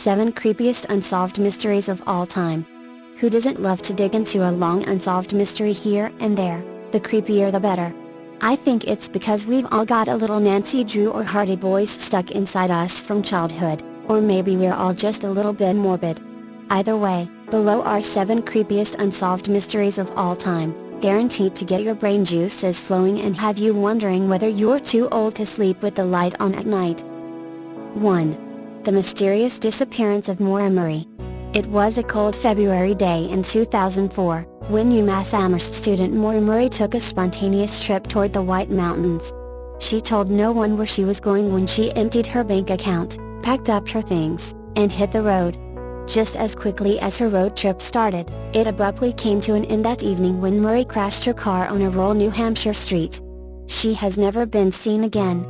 7 Creepiest Unsolved Mysteries of All Time. Who doesn't love to dig into a long unsolved mystery here and there? The creepier the better. I think it's because we've all got a little Nancy Drew or Hardy Boys stuck inside us from childhood, or maybe we're all just a little bit morbid. Either way, below are 7 creepiest unsolved mysteries of all time, guaranteed to get your brain juices flowing and have you wondering whether you're too old to sleep with the light on at night. 1. The mysterious disappearance of Maura Murray. It was a cold February day in 2004, when UMass Amherst student Maura Murray took a spontaneous trip toward the White Mountains. She told no one where she was going when she emptied her bank account, packed up her things, and hit the road. Just as quickly as her road trip started, it abruptly came to an end that evening when Murray crashed her car on a rural New Hampshire street. She has never been seen again.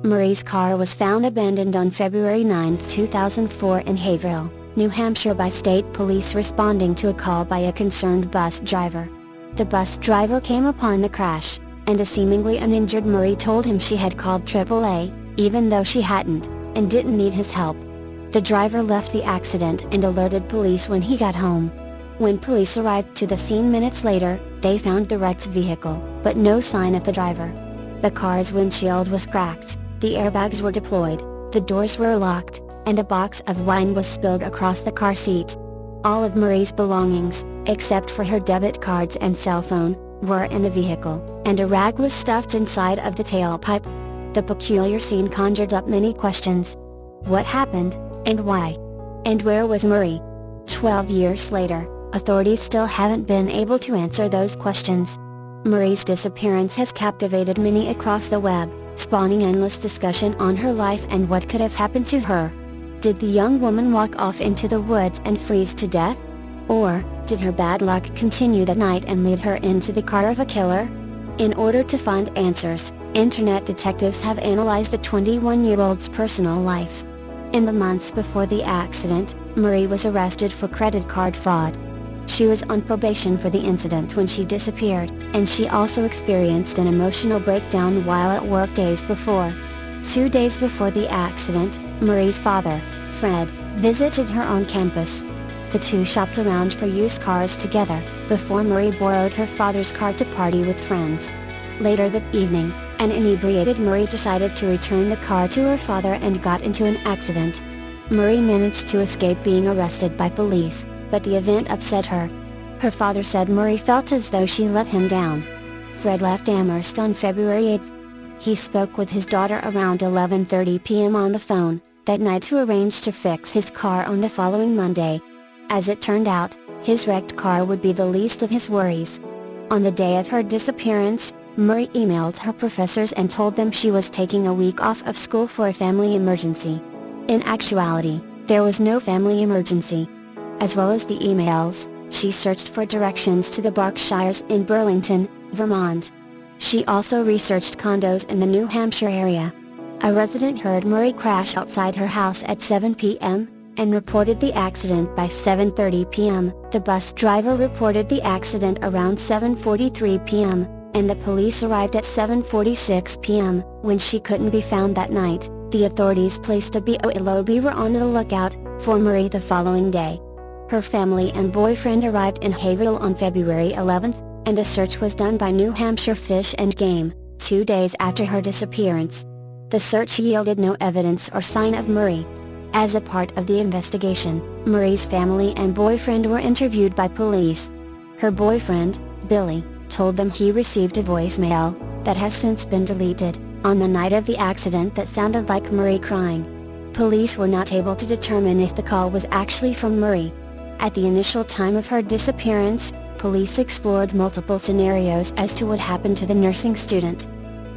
Murray's car was found abandoned on February 9, 2004 in Haverhill, New Hampshire by state police responding to a call by a concerned bus driver. The bus driver came upon the crash, and a seemingly uninjured Murray told him she had called AAA, even though she hadn't, and didn't need his help. The driver left the accident and alerted police when he got home. When police arrived to the scene minutes later, they found the wrecked vehicle, but no sign of the driver. The car's windshield was cracked, the airbags were deployed, the doors were locked, and a box of wine was spilled across the car seat. All of Murray's belongings, except for her debit cards and cell phone, were in the vehicle, and a rag was stuffed inside of the tailpipe. The peculiar scene conjured up many questions. What happened, and why? And where was Murray? 12 years later, authorities still haven't been able to answer those questions. Murray's disappearance has captivated many across the web, spawning endless discussion on her life and what could have happened to her. Did the young woman walk off into the woods and freeze to death? Or, did her bad luck continue that night and lead her into the car of a killer? In order to find answers, internet detectives have analyzed the 21-year-old's personal life. In the months before the accident, Murray was arrested for credit card fraud. She was on probation for the incident when she disappeared, and she also experienced an emotional breakdown while at work days before. 2 days before the accident, Murray's father, Fred, visited her on campus. The two shopped around for used cars together, before Murray borrowed her father's car to party with friends. Later that evening, an inebriated Murray decided to return the car to her father and got into an accident. Murray managed to escape being arrested by police, but the event upset her. Her father said Murray felt as though she let him down. Fred left Amherst on February 8. He spoke with his daughter around 11:30 p.m. on the phone that night to arrange to fix his car on the following Monday. As it turned out, his wrecked car would be the least of his worries. On the day of her disappearance, Murray emailed her professors and told them she was taking a week off of school for a family emergency. In actuality, there was no family emergency. As well as the emails, she searched for directions to the Berkshires in Burlington, Vermont. She also researched condos in the New Hampshire area. A resident heard Murray crash outside her house at 7 p.m., and reported the accident by 7:30 p.m. The bus driver reported the accident around 7:43 p.m., and the police arrived at 7:46 p.m. When she couldn't be found that night, the authorities placed a BOLOB were on the lookout for Murray the following day. Her family and boyfriend arrived in Haverhill on February 11th, and a search was done by New Hampshire Fish and Game, 2 days after her disappearance. The search yielded no evidence or sign of Murray. As a part of the investigation, Murray's family and boyfriend were interviewed by police. Her boyfriend, Billy, told them he received a voicemail, that has since been deleted, on the night of the accident that sounded like Murray crying. Police were not able to determine if the call was actually from Murray. At the initial time of her disappearance, police explored multiple scenarios as to what happened to the nursing student.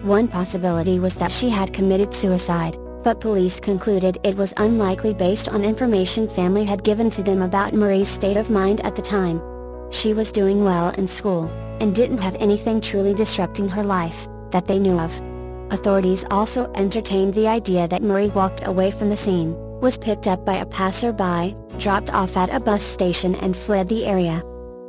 One possibility was that she had committed suicide, but police concluded it was unlikely based on information family had given to them about Murray's state of mind at the time. She was doing well in school, and didn't have anything truly disrupting her life, that they knew of. Authorities also entertained the idea that Murray walked away from the scene, was picked up by a passerby, dropped off at a bus station and fled the area.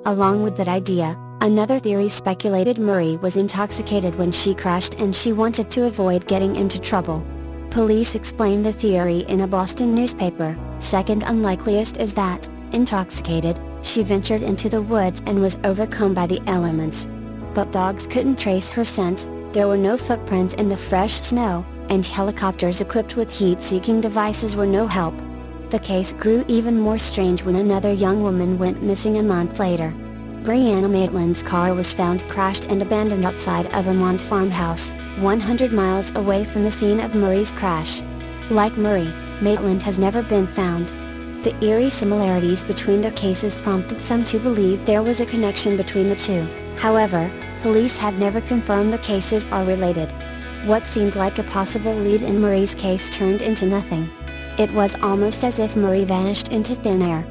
Along with that idea, another theory speculated Murray was intoxicated when she crashed and she wanted to avoid getting into trouble. Police explained the theory in a Boston newspaper, Second unlikeliest is that, intoxicated, she ventured into the woods and was overcome by the elements. But dogs couldn't trace her scent, there were no footprints in the fresh snow, and helicopters equipped with heat-seeking devices were no help. The case grew even more strange when another young woman went missing a month later. Brianna Maitland's car was found crashed and abandoned outside a Vermont farmhouse, 100 miles away from the scene of Murray's crash. Like Murray, Maitland has never been found. The eerie similarities between the cases prompted some to believe there was a connection between the two. However, police have never confirmed the cases are related. What seemed like a possible lead in Murray's case turned into nothing. It was almost as if Murray vanished into thin air.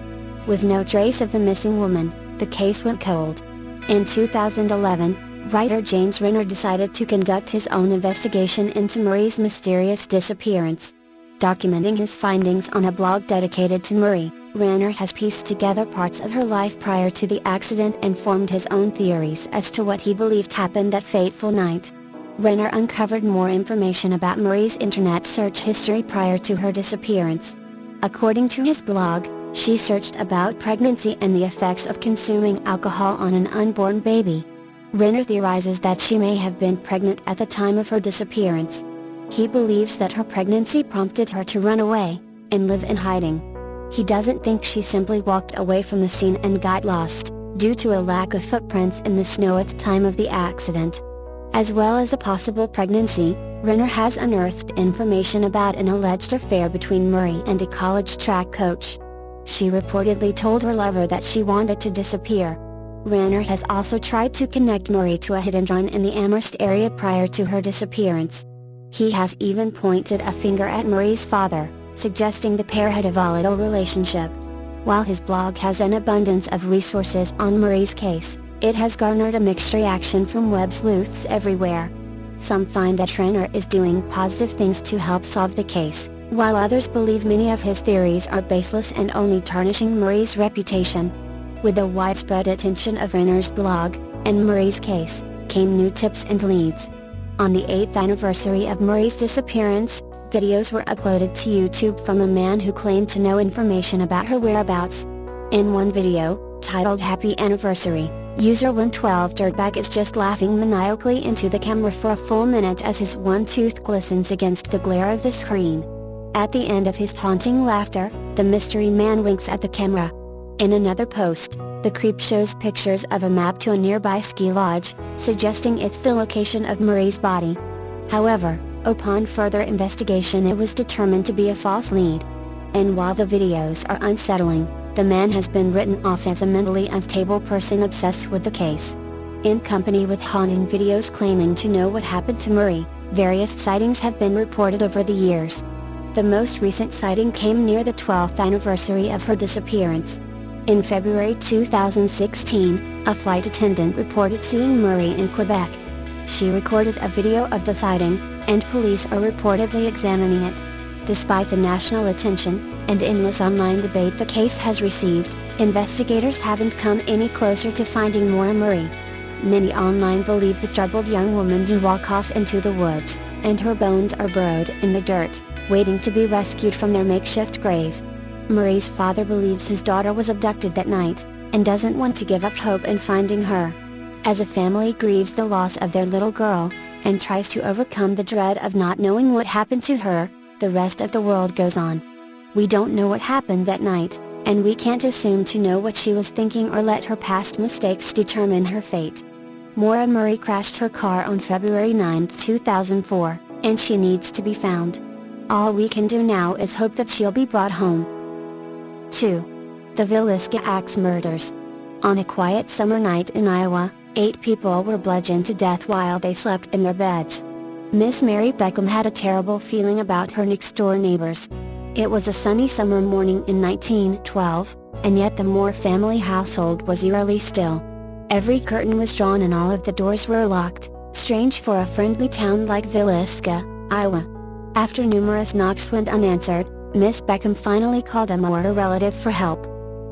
With no trace of the missing woman, the case went cold. In 2011, writer James Renner decided to conduct his own investigation into Murray's mysterious disappearance. Documenting his findings on a blog dedicated to Murray, Renner has pieced together parts of her life prior to the accident and formed his own theories as to what he believed happened that fateful night. Renner uncovered more information about Murray's internet search history prior to her disappearance. According to his blog, she searched about pregnancy and the effects of consuming alcohol on an unborn baby. Renner theorizes that she may have been pregnant at the time of her disappearance. He believes that her pregnancy prompted her to run away, and live in hiding. He doesn't think she simply walked away from the scene and got lost, due to a lack of footprints in the snow at the time of the accident. As well as a possible pregnancy, Renner has unearthed information about an alleged affair between Murray and a college track coach. She reportedly told her lover that she wanted to disappear. Renner has also tried to connect Murray to a hit and run in the Amherst area prior to her disappearance. He has even pointed a finger at Murray's father, suggesting the pair had a volatile relationship. While his blog has an abundance of resources on Murray's case, it has garnered a mixed reaction from web sleuths everywhere. Some find that Renner is doing positive things to help solve the case, while others believe many of his theories are baseless and only tarnishing Murray's reputation. With the widespread attention of Renner's blog, and Murray's case, came new tips and leads. On the 8th anniversary of Murray's disappearance, videos were uploaded to YouTube from a man who claimed to know information about her whereabouts. In one video, titled Happy Anniversary, user 112 Dirtbag is just laughing maniacally into the camera for a full minute as his one tooth glistens against the glare of the screen. At the end of his taunting laughter, the mystery man winks at the camera. In another post, the creep shows pictures of a map to a nearby ski lodge, suggesting it's the location of Murray's body. However, upon further investigation it was determined to be a false lead. And while the videos are unsettling, the man has been written off as a mentally unstable person obsessed with the case. In company with haunting videos claiming to know what happened to Murray, various sightings have been reported over the years. The most recent sighting came near the 12th anniversary of her disappearance. In February 2016, a flight attendant reported seeing Murray in Quebec. She recorded a video of the sighting, and police are reportedly examining it. Despite the national attention, and endless online debate the case has received, investigators haven't come any closer to finding Maura Murray. Many online believe the troubled young woman did walk off into the woods, and her bones are burrowed in the dirt, waiting to be rescued from their makeshift grave. Murray's father believes his daughter was abducted that night, and doesn't want to give up hope in finding her. As a family grieves the loss of their little girl, and tries to overcome the dread of not knowing what happened to her, the rest of the world goes on. We don't know what happened that night, and we can't assume to know what she was thinking or let her past mistakes determine her fate. Maura Murray crashed her car on February 9, 2004, and she needs to be found. All we can do now is hope that she'll be brought home. 2. The Villisca Axe Murders. On a quiet summer night in Iowa, 8 people were bludgeoned to death while they slept in their beds. Miss Mary Beckham had a terrible feeling about her next-door neighbors. It was a sunny summer morning in 1912, and yet the Moore family household was eerily still. Every curtain was drawn and all of the doors were locked, strange for a friendly town like Villisca, Iowa. After numerous knocks went unanswered, Miss Beckham finally called a Moore relative for help.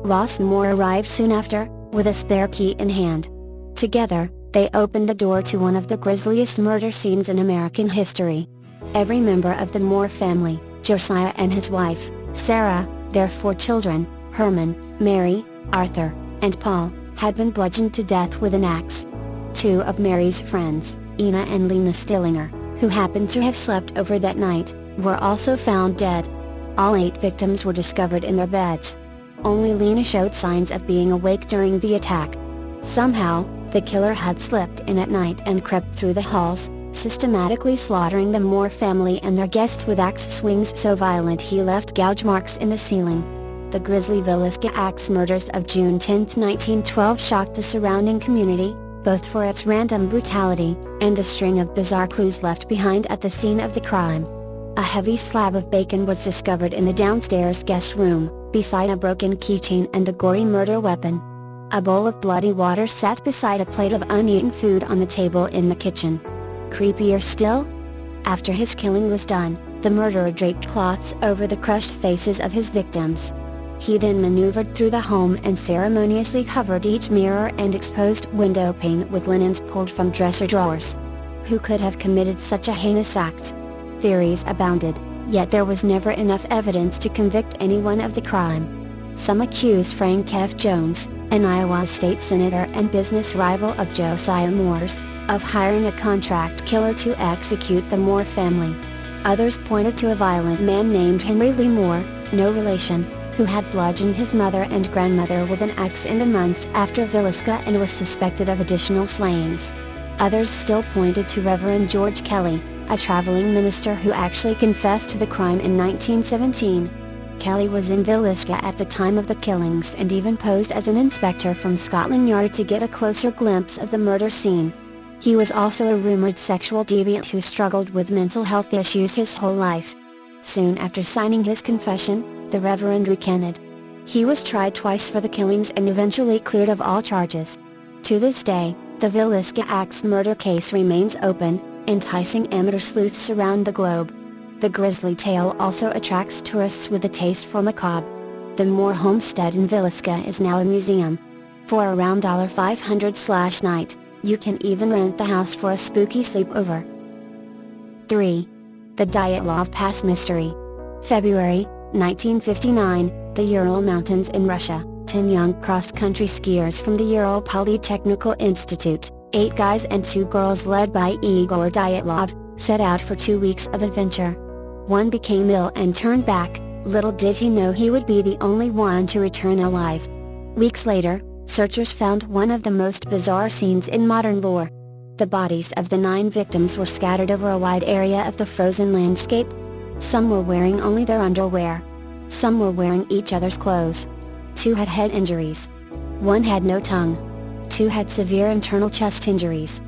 Ross Moore arrived soon after, with a spare key in hand. Together, they opened the door to one of the grisliest murder scenes in American history. Every member of the Moore family, Josiah and his wife, Sarah, Their 4 children, Herman, Mary, Arthur, and Paul, had been bludgeoned to death with an axe. 2 of Mary's friends, Ina and Lena Stillinger, who happened to have slept over that night, were also found dead. All 8 victims were discovered in their beds. Only Lena showed signs of being awake during the attack. Somehow, the killer had slipped in at night and crept through the halls, systematically slaughtering the Moore family and their guests with axe swings so violent he left gouge marks in the ceiling. The grisly Villisca axe murders of June 10, 1912 shocked the surrounding community, both for its random brutality, and the string of bizarre clues left behind at the scene of the crime. A heavy slab of bacon was discovered in the downstairs guest room, beside a broken keychain and the gory murder weapon. A bowl of bloody water sat beside a plate of uneaten food on the table in the kitchen. Creepier still? After his killing was done, the murderer draped cloths over the crushed faces of his victims. He then maneuvered through the home and ceremoniously covered each mirror and exposed window pane with linens pulled from dresser drawers. Who could have committed such a heinous act? Theories abounded, yet there was never enough evidence to convict anyone of the crime. Some accused Frank F. Jones, an Iowa state senator and business rival of Josiah Moore's, of hiring a contract killer to execute the Moore family. Others pointed to a violent man named Henry Lee Moore, no relation, who had bludgeoned his mother and grandmother with an axe in the months after Villisca and was suspected of additional slayings. Others still pointed to Reverend George Kelly, a traveling minister who actually confessed to the crime in 1917. Kelly was in Villisca at the time of the killings and even posed as an inspector from Scotland Yard to get a closer glimpse of the murder scene. He was also a rumored sexual deviant who struggled with mental health issues his whole life. Soon after signing his confession, the Reverend recanted. He was tried twice for the killings and eventually cleared of all charges. To this day, the Villisca axe murder case remains open, enticing amateur sleuths around the globe. The grisly tale also attracts tourists with a taste for macabre. The Moore homestead in Villisca is now a museum. For around $500/night, you can even rent the house for a spooky sleepover. 3. The Dyatlov Pass Mystery. February, 1959, the Ural Mountains in Russia. 10 young cross-country skiers from the Ural Polytechnical Institute, 8 guys and 2 girls led by Igor Dyatlov, set out for 2 weeks of adventure. One became ill and turned back, little did he know he would be the only one to return alive. Weeks later, searchers found one of the most bizarre scenes in modern lore. The bodies of the 9 victims were scattered over a wide area of the frozen landscape. Some were wearing only their underwear. Some were wearing each other's clothes. 2 had head injuries. 1 had no tongue. 2 had severe internal chest injuries.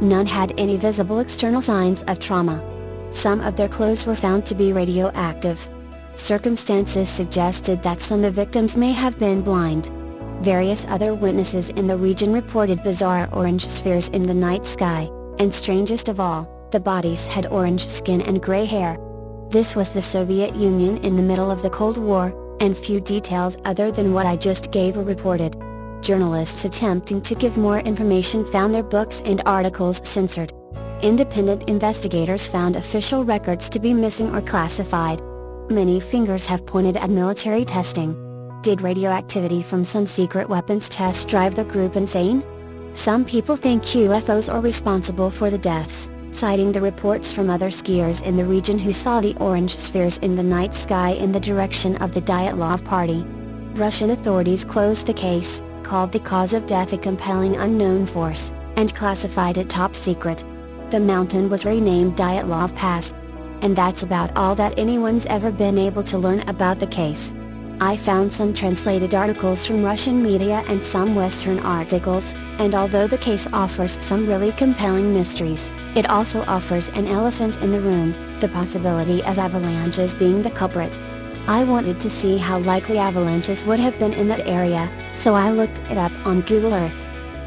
None had any visible external signs of trauma. Some of their clothes were found to be radioactive. Circumstances suggested that some of the victims may have been blind. Various other witnesses in the region reported bizarre orange spheres in the night sky, and strangest of all, the bodies had orange skin and gray hair. This was the Soviet Union in the middle of the Cold War, and few details other than what I just gave were reported. Journalists attempting to give more information found their books and articles censored. Independent investigators found official records to be missing or classified. Many fingers have pointed at military testing. Did radioactivity from some secret weapons test drive the group insane? Some people think UFOs are responsible for the deaths, citing the reports from other skiers in the region who saw the orange spheres in the night sky in the direction of the Dyatlov party. Russian authorities closed the case, called the cause of death a compelling unknown force, and classified it top secret. The mountain was renamed Dyatlov Pass. And that's about all that anyone's ever been able to learn about the case. I found some translated articles from Russian media and some Western articles, and although the case offers some really compelling mysteries, it also offers an elephant in the room, the possibility of avalanches being the culprit. I wanted to see how likely avalanches would have been in that area, so I looked it up on Google Earth.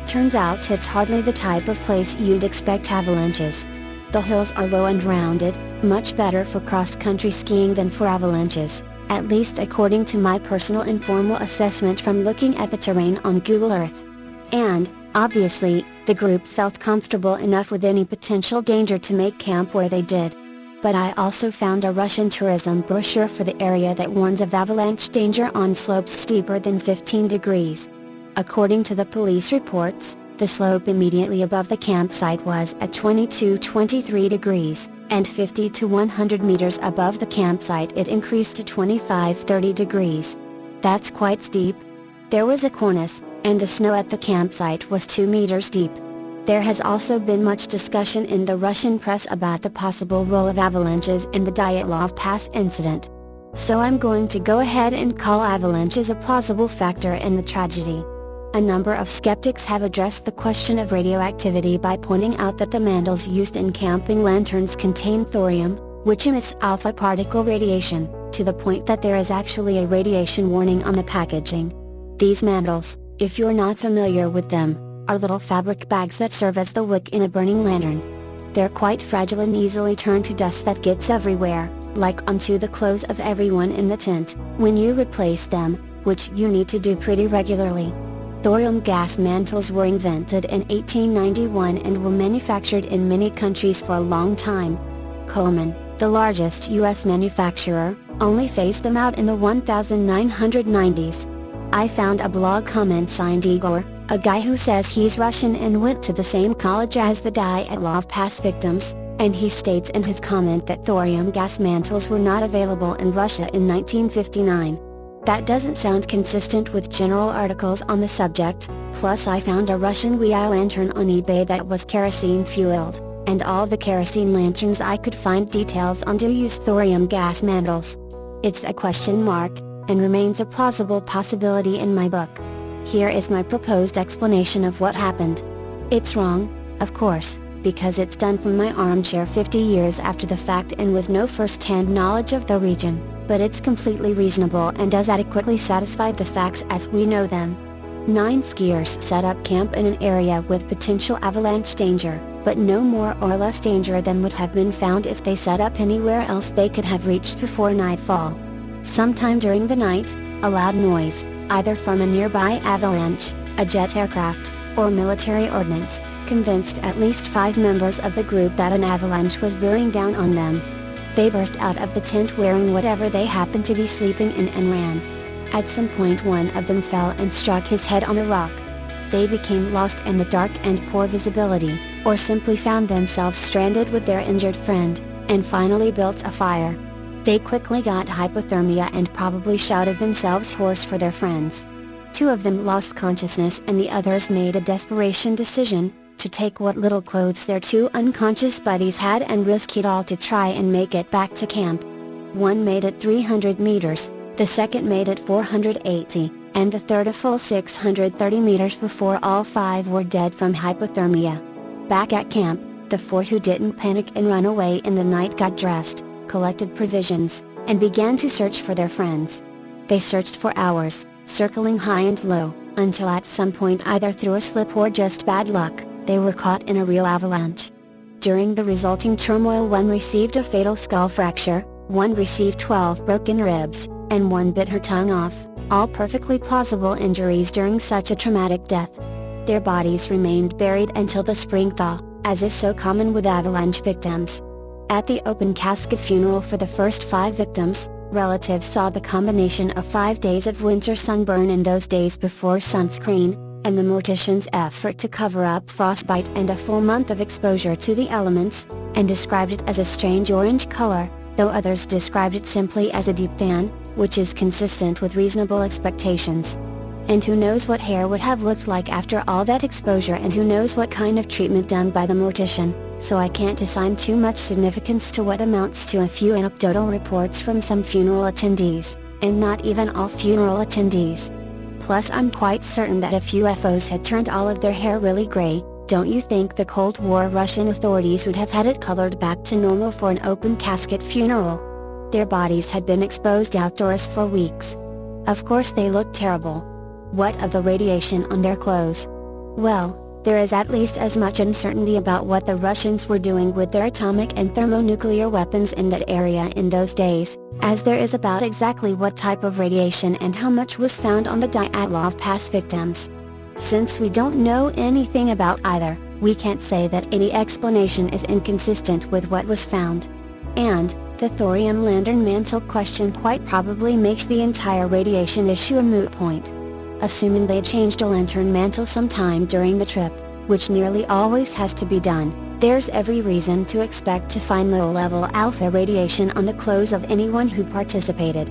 Turns out it's hardly the type of place you'd expect avalanches. The hills are low and rounded, much better for cross-country skiing than for avalanches, at least according to my personal informal assessment from looking at the terrain on Google Earth. And, obviously, the group felt comfortable enough with any potential danger to make camp where they did. but I also found a Russian tourism brochure for the area that warns of avalanche danger on slopes steeper than 15 degrees. According to the police reports, the slope immediately above the campsite was at 22-23 degrees, and 50 to 100 meters above the campsite it increased to 25-30 degrees. That's quite steep. There was a cornice, and the snow at the campsite was 2 meters deep. There has also been much discussion in the Russian press about the possible role of avalanches in the Dyatlov Pass incident. So I'm going to go ahead and call avalanches a plausible factor in the tragedy. A number of skeptics have addressed the question of radioactivity by pointing out that the mandals used in camping lanterns contain thorium, which emits alpha particle radiation, to the point that there is actually a radiation warning on the packaging. These mandals, if you're not familiar with them, are little fabric bags that serve as the wick in a burning lantern. They're quite fragile and easily turn to dust that gets everywhere, like onto the clothes of everyone in the tent, when you replace them, which you need to do pretty regularly. Thorium gas mantles were invented in 1891 and were manufactured in many countries for a long time. Coleman, the largest U.S. manufacturer, only phased them out in the 1990s. I found a blog comment signed Igor, a guy who says he's Russian and went to the same college as the Dyatlov Pass victims, and he states in his comment that thorium gas mantles were not available in Russia in 1959. That doesn't sound consistent with general articles on the subject, plus I found a Russian Wii lantern on eBay that was kerosene fueled, and all the kerosene lanterns I could find details on do use thorium gas mantles. It's a question mark, and remains a plausible possibility in my book. Here is my proposed explanation of what happened. It's wrong, of course, because it's done from my armchair 50 years after the fact and with no first-hand knowledge of the region, but it's completely reasonable and does adequately satisfy the facts as we know them. 9 skiers set up camp in an area with potential avalanche danger, but no more or less danger than would have been found if they set up anywhere else they could have reached before nightfall. Sometime during the night, a loud noise, either from a nearby avalanche, a jet aircraft, or military ordnance, convinced at least 5 members of the group that an avalanche was bearing down on them. They burst out of the tent wearing whatever they happened to be sleeping in and ran. At some point one of them fell and struck his head on a rock. They became lost in the dark and poor visibility, or simply found themselves stranded with their injured friend, and finally built a fire. They quickly got hypothermia and probably shouted themselves hoarse for their friends. 2 of them lost consciousness and the others made a desperation decision, to take what little clothes their 2 unconscious buddies had and risk it all to try and make it back to camp. One made it 300 meters, the second made it 480, and the third a full 630 meters before all 5 were dead from hypothermia. Back at camp, the 4 who didn't panic and run away in the night got dressed, collected provisions, and began to search for their friends. They searched for hours, circling high and low, until at some point either through a slip or just bad luck, they were caught in a real avalanche. During the resulting turmoil, one received a fatal skull fracture, one received 12 broken ribs, and one bit her tongue off, all perfectly plausible injuries during such a traumatic death. Their bodies remained buried until the spring thaw, as is so common with avalanche victims. At the open casket funeral for the first 5 victims, relatives saw the combination of 5 days of winter sunburn in those days before sunscreen, and the mortician's effort to cover up frostbite and a full month of exposure to the elements, and described it as a strange orange color, though others described it simply as a deep tan, which is consistent with reasonable expectations. And who knows what hair would have looked like after all that exposure, and who knows what kind of treatment done by the mortician, so I can't assign too much significance to what amounts to a few anecdotal reports from some funeral attendees, and not even all funeral attendees. Plus I'm quite certain that if UFOs had turned all of their hair really gray, don't you think the Cold War Russian authorities would have had it colored back to normal for an open casket funeral? Their bodies had been exposed outdoors for weeks. Of course they looked terrible. What of the radiation on their clothes? Well, there is at least as much uncertainty about what the Russians were doing with their atomic and thermonuclear weapons in that area in those days, as there is about exactly what type of radiation and how much was found on the Dyatlov Pass victims. Since we don't know anything about either, we can't say that any explanation is inconsistent with what was found. And, the thorium lantern mantle question quite probably makes the entire radiation issue a moot point. Assuming they changed a lantern mantle sometime during the trip, which nearly always has to be done, there's every reason to expect to find low-level alpha radiation on the clothes of anyone who participated.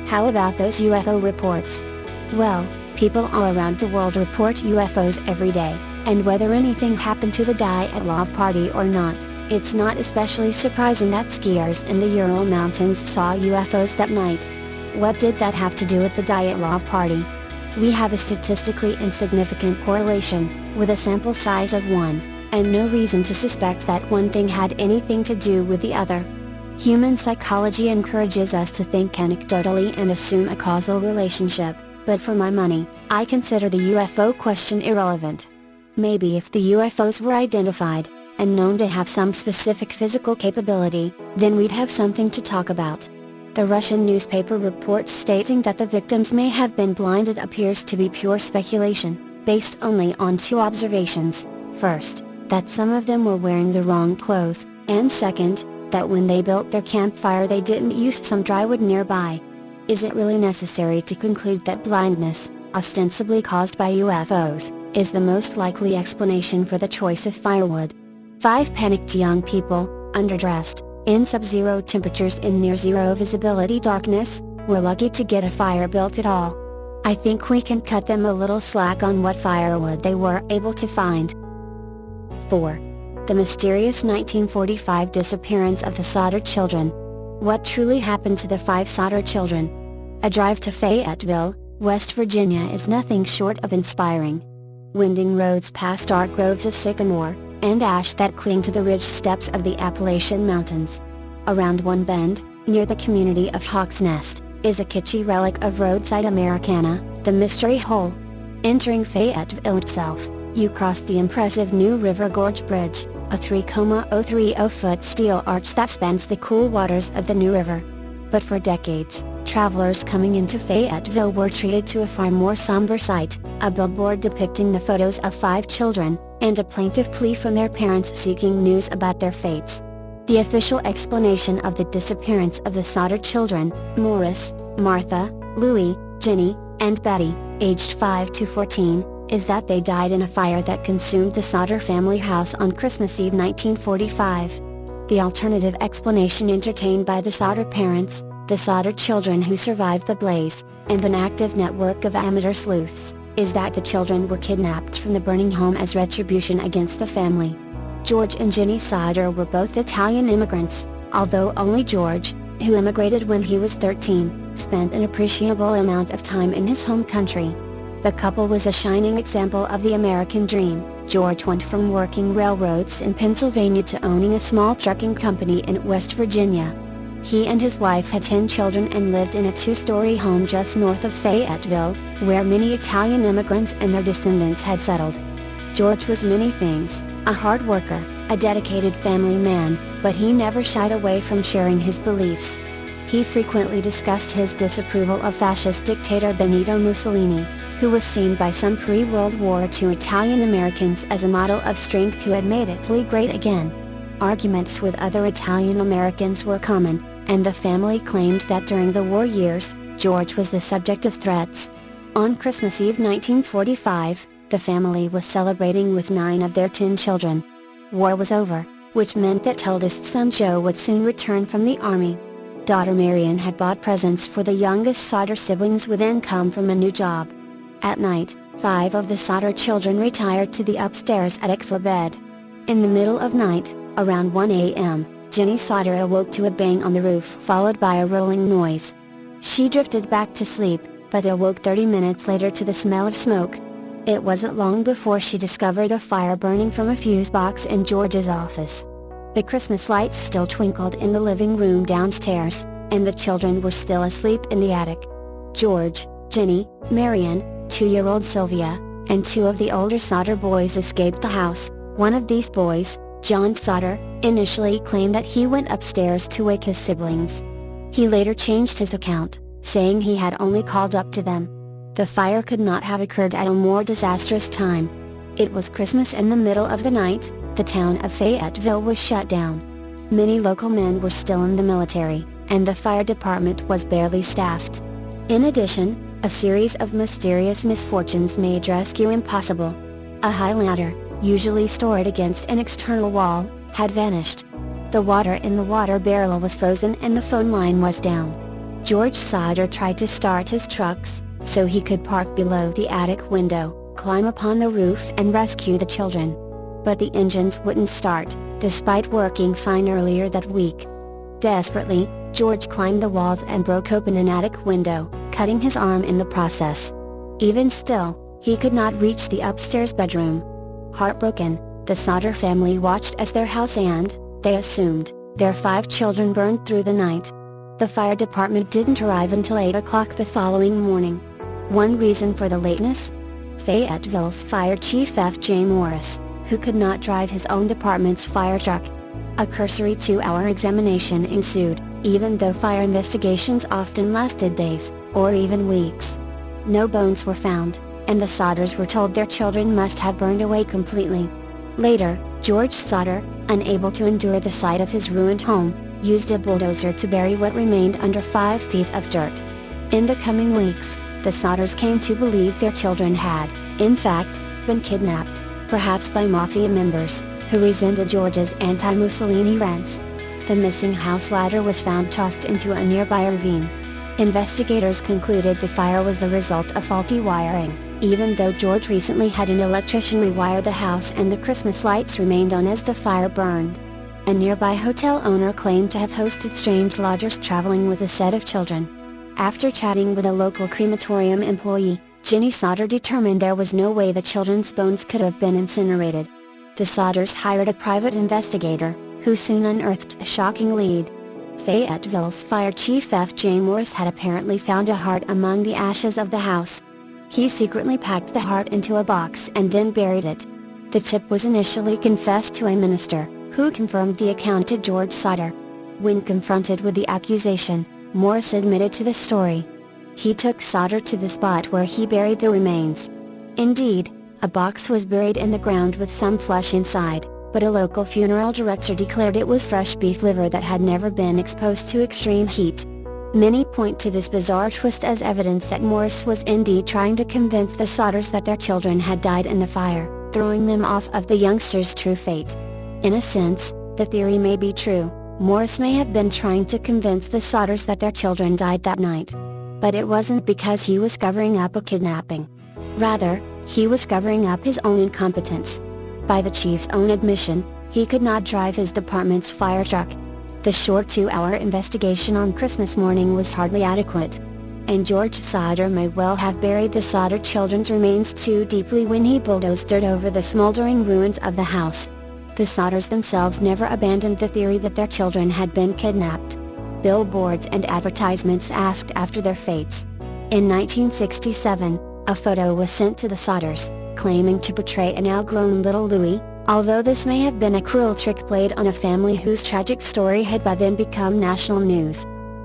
How about those UFO reports? Well, people all around the world report UFOs every day, and whether anything happened to the Dyatlov party or not, it's not especially surprising that skiers in the Ural Mountains saw UFOs that night. What did that have to do with the Dyatlov party? We have a statistically insignificant correlation, with a sample size of 1, and no reason to suspect that one thing had anything to do with the other. Human psychology encourages us to think anecdotally and assume a causal relationship, but for my money, I consider the UFO question irrelevant. Maybe if the UFOs were identified, and known to have some specific physical capability, then we'd have something to talk about. The Russian newspaper reports stating that the victims may have been blinded appears to be pure speculation, based only on 2 observations. First, that some of them were wearing the wrong clothes, and second, that when they built their campfire they didn't use some dry wood nearby. Is it really necessary to conclude that blindness, ostensibly caused by UFOs, is the most likely explanation for the choice of firewood? 5 panicked young people, underdressed, in sub-zero temperatures in near-zero visibility darkness, were lucky to get a fire built at all. I think we can cut them a little slack on what firewood they were able to find. 4. The mysterious 1945 disappearance of the Sodder children. What truly happened to the 5 Sodder children? A drive to Fayetteville, West Virginia is nothing short of inspiring. Winding roads past dark groves of sycamore and ash that cling to the ridge steps of the Appalachian Mountains. Around one bend, near the community of Hawk's Nest, is a kitschy relic of roadside Americana, the Mystery Hole. Entering Fayetteville itself, you cross the impressive New River Gorge Bridge, a 3,030-foot steel arch that spans the cool waters of the New River. But for decades, travelers coming into Fayetteville were treated to a far more somber sight, a billboard depicting the photos of 5 children, and a plaintive plea from their parents seeking news about their fates. The official explanation of the disappearance of the Sodder children, Morris, Martha, Louie, Jenny, and Betty, aged 5 to 14, is that they died in a fire that consumed the Sodder family house on Christmas Eve 1945. The alternative explanation entertained by the Sodder parents, the Sodder children who survived the blaze, and an active network of amateur sleuths, is that the children were kidnapped from the burning home as retribution against the family. George and Jenny Sodder were both Italian immigrants, although only George, who immigrated when he was 13, spent an appreciable amount of time in his home country. The couple was a shining example of the American dream. George went from working railroads in Pennsylvania to owning a small trucking company in West Virginia. He and his wife had 10 children and lived in a 2-story home just north of Fayetteville, where many Italian immigrants and their descendants had settled. George was many things, a hard worker, a dedicated family man, but he never shied away from sharing his beliefs. He frequently discussed his disapproval of fascist dictator Benito Mussolini, who was seen by some pre-World War II Italian Americans as a model of strength who had made Italy great again. Arguments with other Italian Americans were common, and the family claimed that during the war years, George was the subject of threats. On Christmas Eve 1945, the family was celebrating with 9 of their 10 children. War was over, which meant that eldest son Joe would soon return from the army. Daughter Marion had bought presents for the youngest Sodder siblings with income from a new job. At night, 5 of the Sodder children retired to the upstairs attic for bed. In the middle of night, around 1 a.m., Jenny Sodder awoke to a bang on the roof followed by a rolling noise. She drifted back to sleep, but awoke 30 minutes later to the smell of smoke. It wasn't long before she discovered a fire burning from a fuse box in George's office. The Christmas lights still twinkled in the living room downstairs, and the children were still asleep in the attic. George, Jenny, Marion, 2-year-old Sylvia, and 2 of the older Sodder boys escaped the house. One of these boys, John Sodder, initially claimed that he went upstairs to wake his siblings. He later changed his account, saying he had only called up to them. The fire could not have occurred at a more disastrous time. It was Christmas in the middle of the night, the town of Fayetteville was shut down. Many local men were still in the military, and the fire department was barely staffed. In addition, a series of mysterious misfortunes made rescue impossible. A high ladder, usually stored against an external wall, had vanished. The water in the water barrel was frozen and the phone line was down. George Sauter tried to start his trucks, so he could park below the attic window, climb upon the roof and rescue the children. But the engines wouldn't start, despite working fine earlier that week. Desperately, George climbed the walls and broke open an attic window, cutting his arm in the process. Even still, he could not reach the upstairs bedroom. Heartbroken, the Sauter family watched as their house and, they assumed, their 5 children burned through the night. The fire department didn't arrive until 8 o'clock the following morning. One reason for the lateness? Fayetteville's fire chief F.J. Morris, who could not drive his own department's fire truck. A cursory 2-hour examination ensued, even though fire investigations often lasted days, or even weeks. No bones were found, and the Sauters were told their children must have burned away completely. Later, George Sauter, unable to endure the sight of his ruined home, used a bulldozer to bury what remained under 5 feet of dirt. In the coming weeks, the Sauters came to believe their children had, in fact, been kidnapped, perhaps by mafia members, who resented George's anti-Mussolini rants. The missing house ladder was found tossed into a nearby ravine. Investigators concluded the fire was the result of faulty wiring, even though George recently had an electrician rewire the house and the Christmas lights remained on as the fire burned. A nearby hotel owner claimed to have hosted strange lodgers traveling with a set of children. After chatting with a local crematorium employee, Jenny Sauter determined there was no way the children's bones could have been incinerated. The Sauters hired a private investigator, who soon unearthed a shocking lead. Fayetteville's fire chief F.J. Morris had apparently found a heart among the ashes of the house. He secretly packed the heart into a box and then buried it. The tip was initially confessed to a minister, who confirmed the account to George Sauter. When confronted with the accusation, Morris admitted to the story. He took Sauter to the spot where he buried the remains. Indeed, a box was buried in the ground with some flesh inside, but a local funeral director declared it was fresh beef liver that had never been exposed to extreme heat. Many point to this bizarre twist as evidence that Morris was indeed trying to convince the Sauters that their children had died in the fire, throwing them off of the youngsters' true fate. In a sense, the theory may be true. Morris may have been trying to convince the Sauters that their children died that night. But it wasn't because he was covering up a kidnapping. Rather, he was covering up his own incompetence. By the chief's own admission, he could not drive his department's fire truck. The short 2-hour investigation on Christmas morning was hardly adequate. And George Sauter may well have buried the Sauter children's remains too deeply when he bulldozed dirt over the smoldering ruins of the house. The Sauters themselves never abandoned the theory that their children had been kidnapped. Billboards and advertisements asked after their fates. In 1967, a photo was sent to the Sauters, claiming to portray an outgrown little Louis, although this may have been a cruel trick played on a family whose tragic story had by then become national news.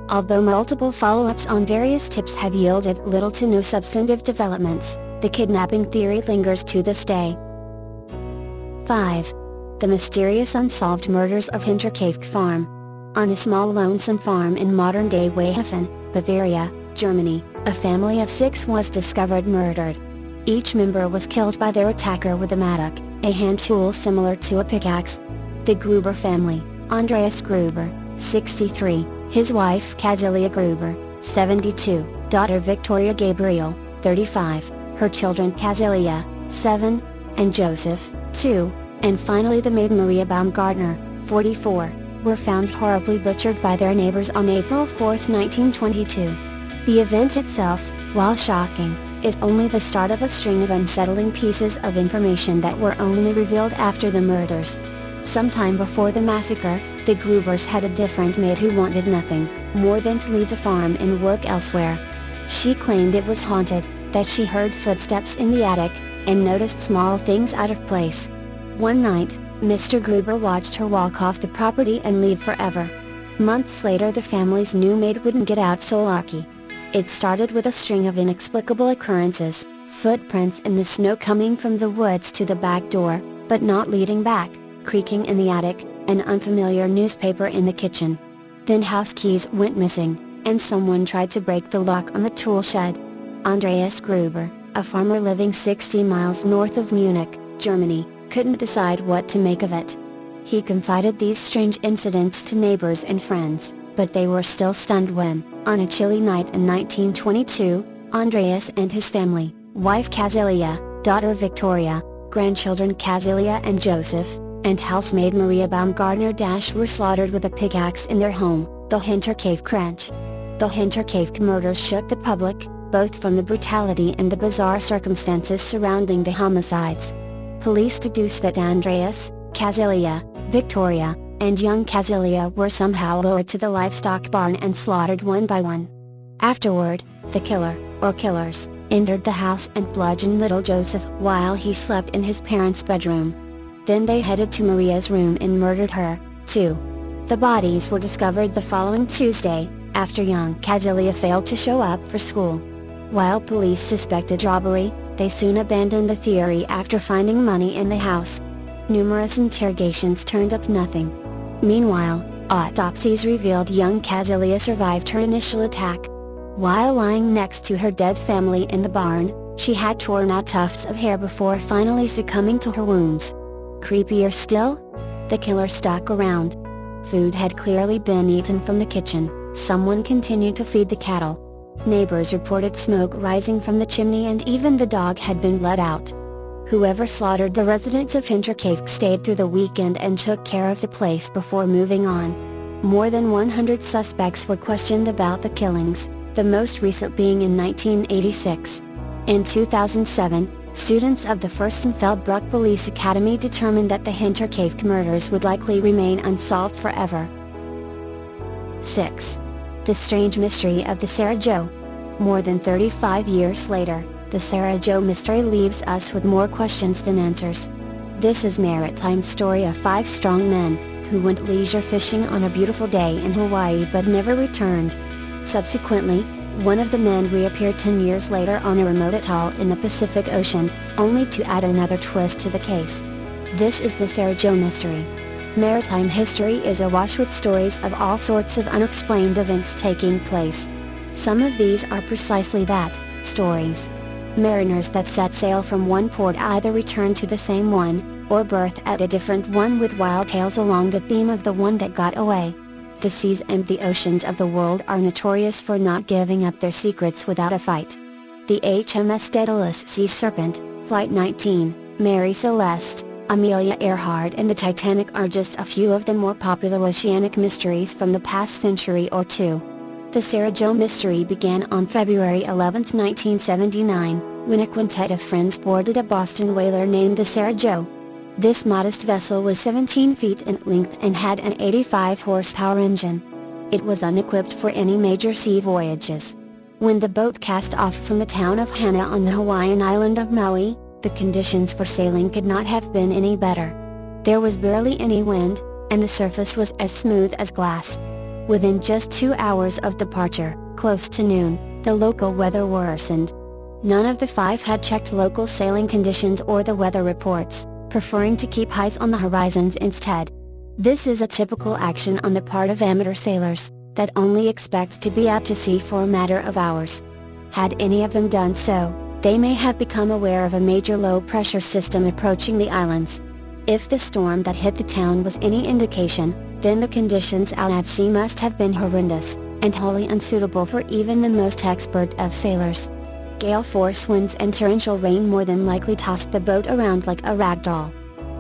Although multiple follow-ups on various tips have yielded little to no substantive developments, the kidnapping theory lingers to this day. 5. The mysterious unsolved murders of Hinterkaifeck Farm. On a small lonesome farm in modern-day Weyhofen, Bavaria, Germany, a family of 6 was discovered murdered. Each member was killed by their attacker with a mattock, a hand tool similar to a pickaxe. The Gruber family: Andreas Gruber, 63, his wife Kazilia Gruber, 72, daughter Victoria Gabriel, 35, her children Kazilia, 7, and Joseph, 2, and finally the maid Maria Baumgartner, 44, were found horribly butchered by their neighbors on April 4, 1922. The event itself, while shocking, is only the start of a string of unsettling pieces of information that were only revealed after the murders. Sometime before the massacre, the Grubers had a different maid who wanted nothing more than to leave the farm and work elsewhere. She claimed it was haunted, that she heard footsteps in the attic, and noticed small things out of place. One night, Mr. Gruber watched her walk off the property and leave forever. Months later the family's new maid wouldn't get out so lucky. It started with a string of inexplicable occurrences: footprints in the snow coming from the woods to the back door, but not leading back, creaking in the attic, an unfamiliar newspaper in the kitchen. Then house keys went missing, and someone tried to break the lock on the tool shed. Andreas Gruber, a farmer living 60 miles north of Munich, Germany, couldn't decide what to make of it. He confided these strange incidents to neighbors and friends, but they were still stunned when, on a chilly night in 1922, Andreas and his family, wife Kazilia, daughter Victoria, grandchildren Kazilia and Joseph, and housemaid Maria Baumgartner were slaughtered with a pickaxe in their home, the Hinterkaifeck ranch. The Hinterkaifeck murders shook the public, both from the brutality and the bizarre circumstances surrounding the homicides. Police deduced that Andreas, Kazilia, Victoria, and young Kazilia were somehow lured to the livestock barn and slaughtered one by one. Afterward, the killer, or killers, entered the house and bludgeoned little Joseph while he slept in his parents' bedroom. Then they headed to Maria's room and murdered her, too. The bodies were discovered the following Tuesday, after young Kazilia failed to show up for school. While police suspected robbery, they soon abandoned the theory after finding money in the house. Numerous interrogations turned up nothing. Meanwhile, autopsies revealed young Kazilia survived her initial attack. While lying next to her dead family in the barn, she had torn out tufts of hair before finally succumbing to her wounds. Creepier still? The killer stuck around. Food had clearly been eaten from the kitchen. Someone continued to feed the cattle. Neighbors reported smoke rising from the chimney and even the dog had been let out. Whoever slaughtered the residents of Hinterkaifeck stayed through the weekend and took care of the place before moving on. More than 100 suspects were questioned about the killings, the most recent being in 1986. In 2007, students of the Fürstenfeldbruck Police Academy determined that the Hinterkaifeck murders would likely remain unsolved forever. 6. The Strange Mystery of the Sarah Joe. More than 35 years later, the Sarah Joe mystery leaves us with more questions than answers. This is Maritime story of 5 strong men, who went leisure fishing on a beautiful day in Hawaii but never returned. Subsequently, one of the men reappeared 10 years later on a remote atoll in the Pacific Ocean, only to add another twist to the case. This is the Sarah Joe mystery. Maritime history is awash with stories of all sorts of unexplained events taking place. Some of these are precisely that, stories. Mariners that set sail from one port either return to the same one, or berth at a different one with wild tales along the theme of the one that got away. The seas and the oceans of the world are notorious for not giving up their secrets without a fight. The HMS Daedalus Sea Serpent, Flight 19, Mary Celeste, Amelia Earhart and the Titanic are just a few of the more popular oceanic mysteries from the past century or two. The Sarah Joe mystery began on February 11, 1979, when a quintet of friends boarded a Boston whaler named the Sarah Joe. This modest vessel was 17 feet in length and had an 85-horsepower engine. It was unequipped for any major sea voyages. When the boat cast off from the town of Hana on the Hawaiian island of Maui, the conditions for sailing could not have been any better. There was barely any wind, and the surface was as smooth as glass. Within just 2 hours of departure, close to noon, the local weather worsened. None of the 5 had checked local sailing conditions or the weather reports, preferring to keep eyes on the horizons instead. This is a typical action on the part of amateur sailors, that only expect to be out to sea for a matter of hours. Had any of them done so, they may have become aware of a major low-pressure system approaching the islands. If the storm that hit the town was any indication, then the conditions out at sea must have been horrendous, and wholly unsuitable for even the most expert of sailors. Gale force winds and torrential rain more than likely tossed the boat around like a rag doll.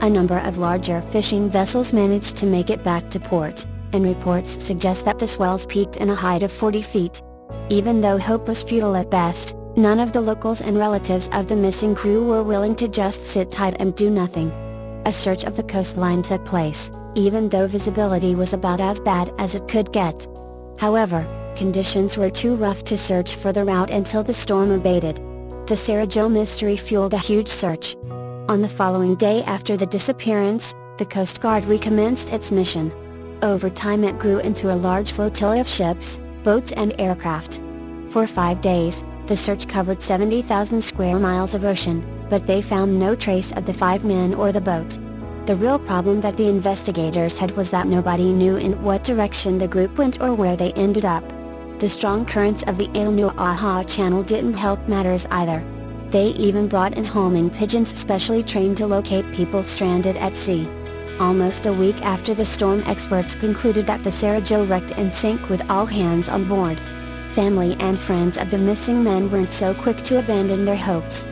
A number of larger fishing vessels managed to make it back to port, and reports suggest that the swells peaked in a height of 40 feet. Even though hope was futile at best, none of the locals and relatives of the missing crew were willing to just sit tight and do nothing. A search of the coastline took place, even though visibility was about as bad as it could get. However, conditions were too rough to search for the route until the storm abated. The Sarah Joe mystery fueled a huge search. On the following day after the disappearance, the Coast Guard recommenced its mission. Over time it grew into a large flotilla of ships, boats and aircraft. For 5 days, the search covered 70,000 square miles of ocean, but they found no trace of the 5 men or the boat. The real problem that the investigators had was that nobody knew in what direction the group went or where they ended up. The strong currents of the Anuaha Channel didn't help matters either. They even brought in homing pigeons specially trained to locate people stranded at sea. Almost a week after the storm, experts concluded that the Sarah Jo wrecked and sank with all hands on board. Family and friends of the missing men weren't so quick to abandon their hopes.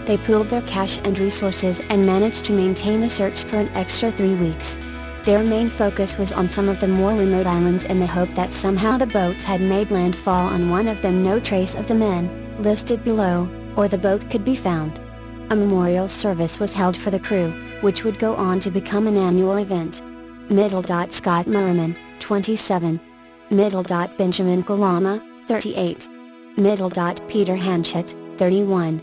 They pooled their cash and resources and managed to maintain a search for an extra 3 weeks. Their main focus was on some of the more remote islands in the hope that somehow the boat had made landfall on one of them. No trace of the men, listed below, or the boat could be found. A memorial service was held for the crew, which would go on to become an annual event. Scott Merriman, 27. Benjamin Kalama, 38. Peter Hanchett, 31.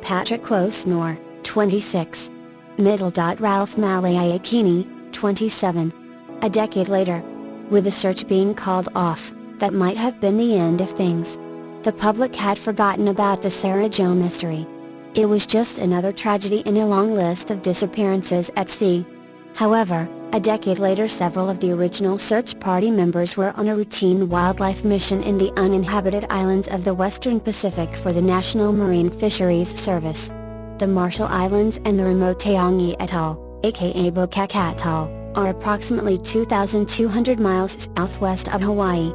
Patrick Quosnor, 26. Ralph Malayakini, 27. A decade later, with the search being called off, that might have been the end of things. The public had forgotten about the Sarah Jo mystery. It was just another tragedy in a long list of disappearances at sea. However, a decade later, several of the original search party members were on a routine wildlife mission in the uninhabited islands of the Western Pacific for the National Marine Fisheries Service. The Marshall Islands and the remote Taongi Atoll, aka Bokak Atoll, are approximately 2,200 miles southwest of Hawaii.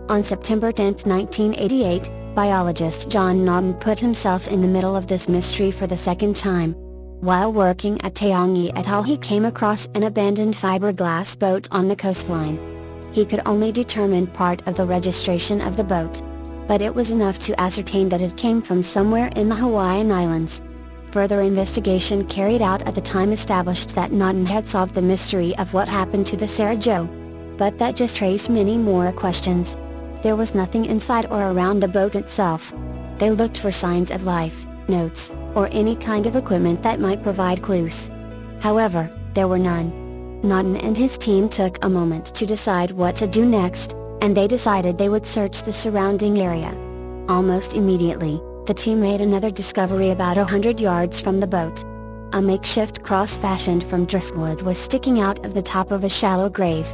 On September 10, 1988, biologist John Naughton put himself in the middle of this mystery for the second time. While working at Taongi Atoll, he came across an abandoned fiberglass boat on the coastline. He could only determine part of the registration of the boat, but it was enough to ascertain that it came from somewhere in the Hawaiian Islands. Further investigation carried out at the time established that Naughton had solved the mystery of what happened to the Sarah Jo. But that just raised many more questions. There was nothing inside or around the boat itself. They looked for signs of life, notes, or any kind of equipment that might provide clues. However, there were none. Naughton and his team took a moment to decide what to do next, and they decided they would search the surrounding area. Almost immediately, the team made another discovery about 100 yards from the boat. A makeshift cross fashioned from driftwood was sticking out of the top of a shallow grave.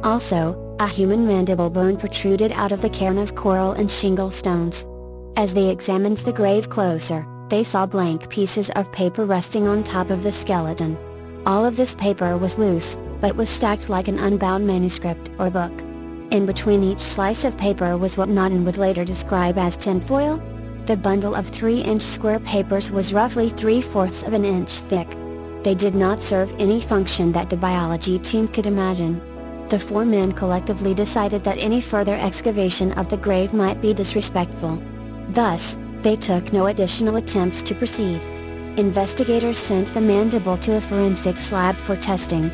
Also, a human mandible bone protruded out of the cairn of coral and shingle stones. As they examined the grave closer, they saw blank pieces of paper resting on top of the skeleton. All of this paper was loose, but was stacked like an unbound manuscript or book. In between each slice of paper was what Naughton would later describe as tinfoil. The bundle of 3-inch square papers was roughly 3/4 of an inch thick. They did not serve any function that the biology team could imagine. The 4 men collectively decided that any further excavation of the grave might be disrespectful. Thus, they took no additional attempts to proceed. Investigators sent the mandible to a forensics lab for testing.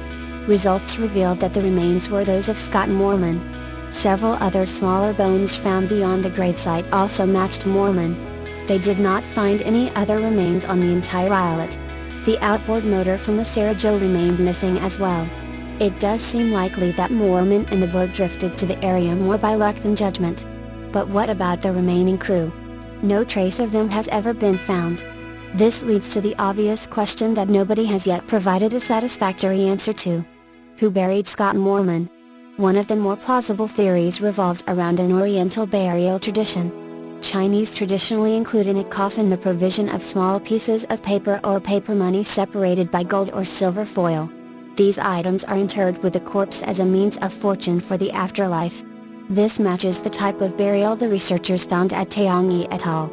Results revealed that the remains were those of Scott Moorman. Several other smaller bones found beyond the gravesite also matched Moorman. They did not find any other remains on the entire islet. The outboard motor from the Sarah Jo remained missing as well. It does seem likely that Moorman and the boat drifted to the area more by luck than judgment. But what about the remaining crew? No trace of them has ever been found. This leads to the obvious question that nobody has yet provided a satisfactory answer to. Who buried Scott Moorman? One of the more plausible theories revolves around an Oriental burial tradition. Chinese traditionally include in a coffin the provision of small pieces of paper or paper money separated by gold or silver foil. These items are interred with the corpse as a means of fortune for the afterlife. This matches the type of burial the researchers found at Taongi Atoll.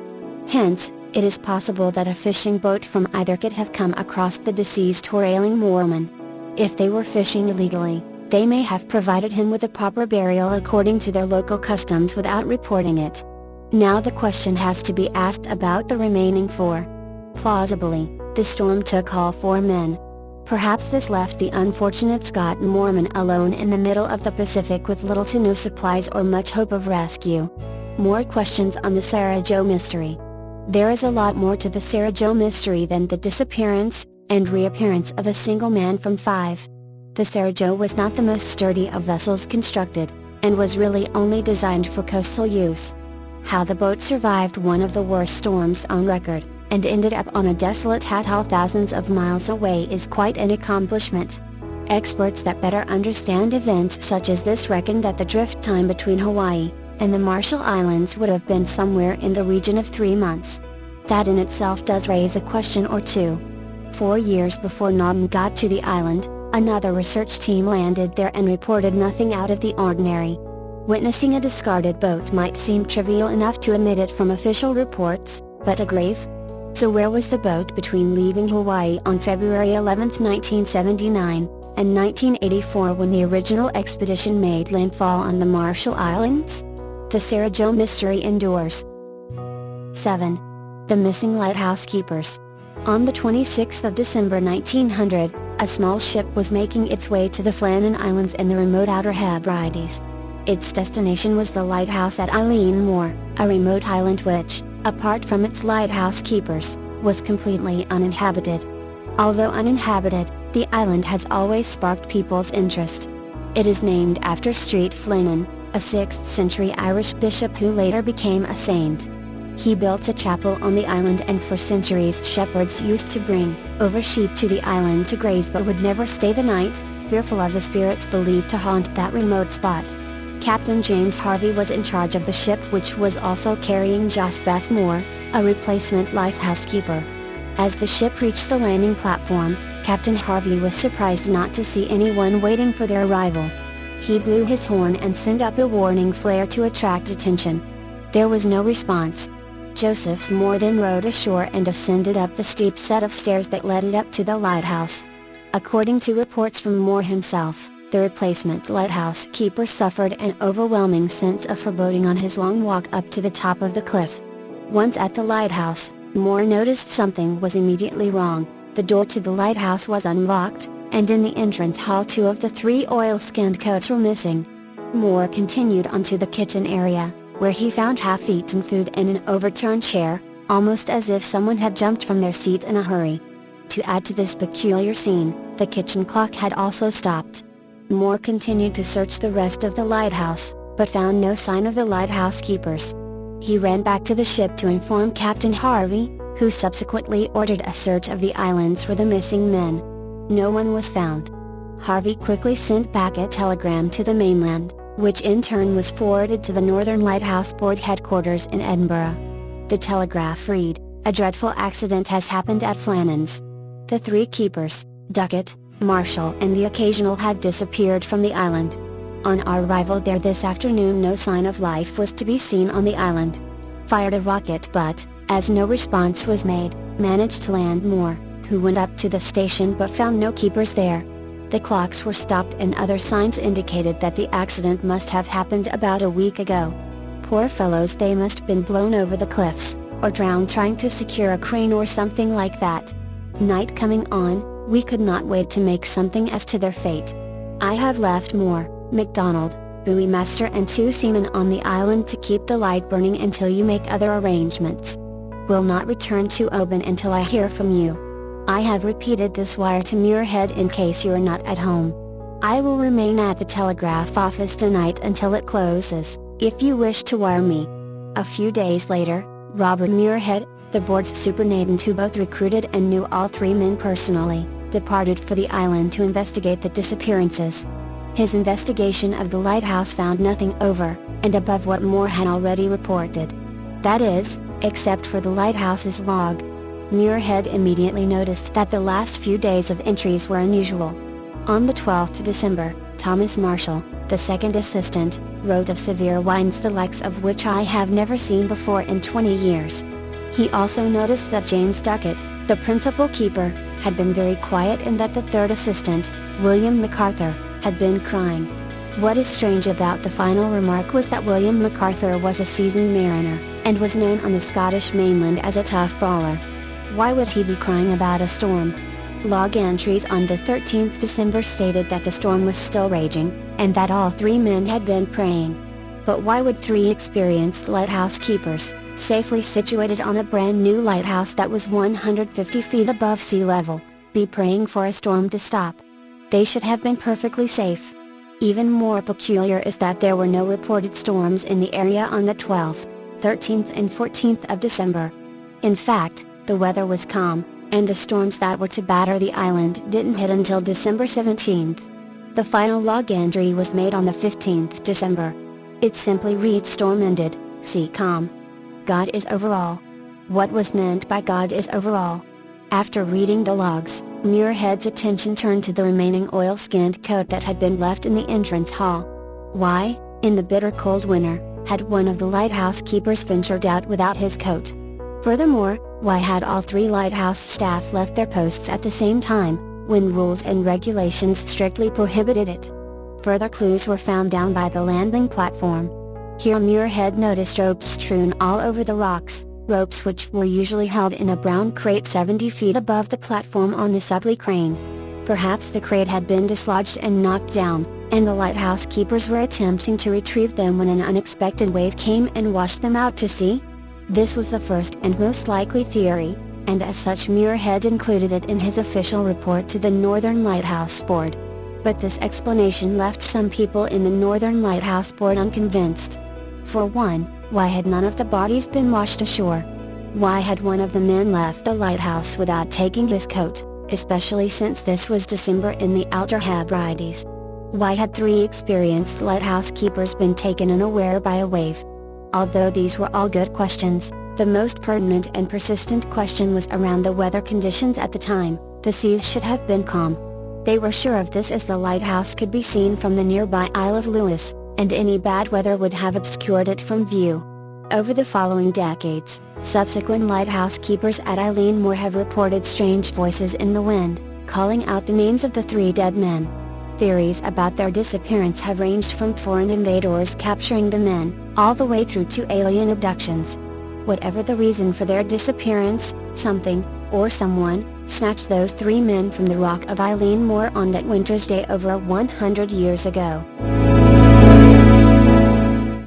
Hence, it is possible that a fishing boat from either could have come across the deceased or ailing Moorman. If they were fishing illegally, they may have provided him with a proper burial according to their local customs without reporting it. Now the question has to be asked about the remaining 4. Plausibly, the storm took all 4 men. Perhaps this left the unfortunate Scott Moorman alone in the middle of the Pacific with little to no supplies or much hope of rescue. More questions on the Sarah Jo mystery. There is a lot more to the Sarah Jo mystery than the disappearance and reappearance of a single man from 5. The Sarah Jo was not the most sturdy of vessels constructed, and was really only designed for coastal use. How the boat survived one of the worst storms on record, and ended up on a desolate atoll thousands of miles away is quite an accomplishment. Experts that better understand events such as this reckon that the drift time between Hawaii and the Marshall Islands would have been somewhere in the region of 3 months. That in itself does raise a question or two. 4 years before Nam got to the island, another research team landed there and reported nothing out of the ordinary. Witnessing a discarded boat might seem trivial enough to omit it from official reports, but a grave? So where was the boat between leaving Hawaii on February 11, 1979, and 1984 when the original expedition made landfall on the Marshall Islands? The Sarah Jo mystery endures. 7. The missing lighthouse keepers. On the 26th of December 1900, a small ship was making its way to the Flannan Islands in the remote Outer Hebrides. Its destination was the lighthouse at Eileen Moor, a remote island which, apart from its lighthouse keepers, was completely uninhabited. Although uninhabited, the island has always sparked people's interest. It is named after Street Flannan, a 6th century Irish bishop who later became a saint. He built a chapel on the island, and for centuries shepherds used to bring over sheep to the island to graze but would never stay the night, fearful of the spirits believed to haunt that remote spot. Captain James Harvey was in charge of the ship, which was also carrying Jasbeth Moore, a replacement lighthouse keeper. As the ship reached the landing platform, Captain Harvey was surprised not to see anyone waiting for their arrival. He blew his horn and sent up a warning flare to attract attention. There was no response. Joseph Moore then rowed ashore and ascended up the steep set of stairs that led it up to the lighthouse. According to reports from Moore himself, the replacement lighthouse keeper suffered an overwhelming sense of foreboding on his long walk up to the top of the cliff. Once at the lighthouse, Moore noticed something was immediately wrong. The door to the lighthouse was unlocked, and in the entrance hall 2 of the 3 oil-skinned coats were missing. Moore continued onto the kitchen area, where he found half-eaten food and an overturned chair, almost as if someone had jumped from their seat in a hurry. To add to this peculiar scene, the kitchen clock had also stopped. Moore continued to search the rest of the lighthouse, but found no sign of the lighthouse keepers. He ran back to the ship to inform Captain Harvey, who subsequently ordered a search of the islands for the missing men. No one was found. Harvey quickly sent back a telegram to the mainland, which in turn was forwarded to the Northern Lighthouse Board headquarters in Edinburgh. The telegraph read, "A dreadful accident has happened at Flannan's. The 3 keepers, Duckett, Marshall and the occasional have disappeared from the island. On our arrival there this afternoon no sign of life was to be seen on the island. Fired a rocket but, as no response was made, managed to land Moore, who went up to the station but found no keepers there. The clocks were stopped and other signs indicated that the accident must have happened about a week ago. Poor fellows, they must have been blown over the cliffs, or drowned trying to secure a crane or something like that. Night coming on, we could not wait to make something as to their fate. I have left Moore, MacDonald, buoy master and 2 seamen on the island to keep the light burning until you make other arrangements. Will not return to Oban until I hear from you. I have repeated this wire to Muirhead in case you are not at home. I will remain at the telegraph office tonight until it closes, if you wish to wire me." A few days later, Robert Muirhead, the board's superintendent who both recruited and knew all 3 men personally, departed for the island to investigate the disappearances. His investigation of the lighthouse found nothing over and above what Moore had already reported. That is, except for the lighthouse's log. Muirhead immediately noticed that the last few days of entries were unusual. On the 12th December, Thomas Marshall, the second assistant, wrote of severe winds the likes of which I have never seen before in 20 years. He also noticed that James Duckett, the principal keeper, had been very quiet and that the third assistant, William MacArthur, had been crying. What is strange about the final remark was that William MacArthur was a seasoned mariner, and was known on the Scottish mainland as a tough bowler. Why would he be crying about a storm? Log entries on the 13th December stated that the storm was still raging, and that all 3 men had been praying. But why would 3 experienced lighthouse keepers, safely situated on a brand new lighthouse that was 150 feet above sea level, be praying for a storm to stop? They should have been perfectly safe. Even more peculiar is that there were no reported storms in the area on the 12th, 13th and 14th of December. In fact, The weather was calm, and the storms that were to batter the island didn't hit until December 17th. The final log entry was made on the 15th December. It simply reads storm ended, sea calm. God is over all. What was meant by God is over all? After reading the logs, Muirhead's attention turned to the remaining oil-skinned coat that had been left in the entrance hall. Why, in the bitter cold winter, had one of the lighthouse keepers ventured out without his coat? Furthermore, why had all 3 lighthouse staff left their posts at the same time, when rules and regulations strictly prohibited it? Further clues were found down by the landing platform. Here Muirhead noticed ropes strewn all over the rocks, ropes which were usually held in a brown crate 70 feet above the platform on a supply crane. Perhaps the crate had been dislodged and knocked down, and the lighthouse keepers were attempting to retrieve them when an unexpected wave came and washed them out to sea? This was the first and most likely theory, and as such Muirhead included it in his official report to the Northern Lighthouse Board. But this explanation left some people in the Northern Lighthouse Board unconvinced. For one, why had none of the bodies been washed ashore? Why had one of the men left the lighthouse without taking his coat, especially since this was December in the Outer Hebrides? Why had 3 experienced lighthouse keepers been taken unaware by a wave? Although these were all good questions, the most pertinent and persistent question was around the weather conditions at the time. The seas should have been calm. They were sure of this as the lighthouse could be seen from the nearby Isle of Lewis, and any bad weather would have obscured it from view. Over the following decades, subsequent lighthouse keepers at Eilean Moor have reported strange voices in the wind, calling out the names of the 3 dead men. Theories about their disappearance have ranged from foreign invaders capturing the men, all the way through to alien abductions. Whatever the reason for their disappearance, something, or someone, snatched those 3 men from the rock of Eilean Moor on that winter's day over 100 years ago.